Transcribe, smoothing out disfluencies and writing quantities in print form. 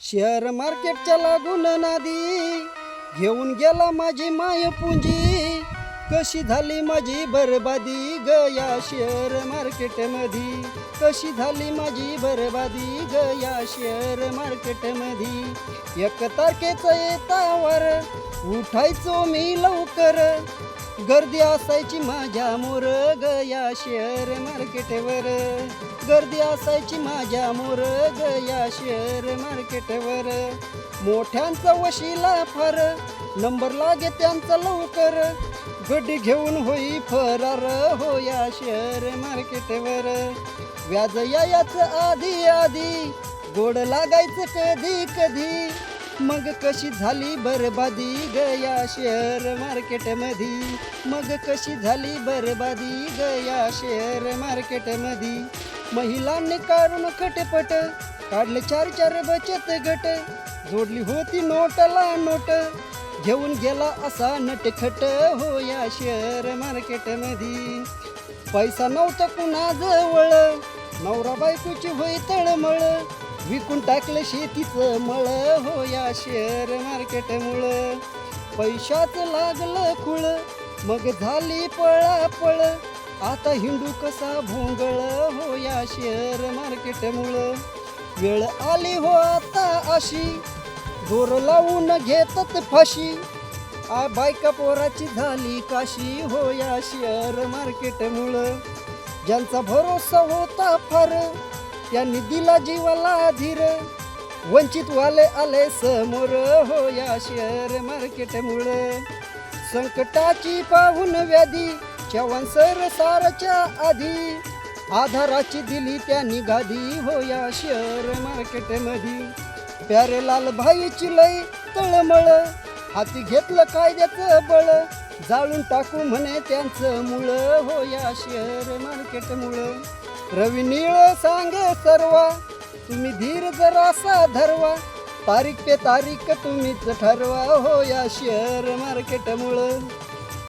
Share मार्केटच्या लागून नादी घेऊन गेला माझी माय पुंजी. कशी झाली माझी बरबादी ग या शेअर मार्केटमध्ये. कशी झाली माझी बरबादी ग या शेअर मार्केटमध्ये. 1 तारखेचं येतावर उठायचो मी लवकर. गर्दी असायची माझ्या मोर ग या शेअर मार्केटवर. गर्दी असायची माझ्या मोर ग या शेअर मार्केटवर. मोठ्यांचा वशिला फार नंबर लागे त्यांचा लवकर. गड्डी घेऊन होई फरार हो या शेअर मार्केटवर. व्याज याचं आधी आधी गोड लागायचं कधी कधी. मग कशी झाली बरबादी ग या शेअर मार्केटमध्ये. मग कशी झाली बरबादी ग या शेअर मार्केटमध्ये. महिलांनी काढून खटपट काढले 4 बचत गट. जोडली होती नोटला नोट घेऊन गेला असा नटखट हो या शेअर मार्केटमध्ये. पैसा नव्हता कुणा जवळ नवरा बायकोची होई तळमळ. विकून टाकलं शेतीचं मळ हो या शेअर मार्केटमुळं. पैशाचं लागलं खुळ मग झाली पळापळ. आता हिंडू कसा भोंगळ हो या शेअर मार्केटमुळं. वेळ आली हो आता अशी जोर लावून घेतात फाशी. बायका पोराची झाली काशी हो या शेअर मार्केटमुळं. ज्यांचा भरोसा होता फार त्यांनी दिला जीवाला धीर. वंचित वाले आले समोर हो या शेअर मार्केटमुळं. संकटाची पाहून व्याधी चव्हाण सर सारच्या आधी. आधाराची दिली त्यांनी गादी हो या शेअर मार्केटमध्ये. प्यारेलाल भाईची लई तळमळ हाती घेतलं कायद्याचं बळ. जाळून टाकू म्हणे त्यांचं मूळ हो या शेअर मार्केटमुळं. रवी नीळ सांगे सर्वा तुम्ही धीर जरासा धरवा. तारीख पे तारीख तुम्हीच ठरवा हो या शेअर मार्केटमुळं.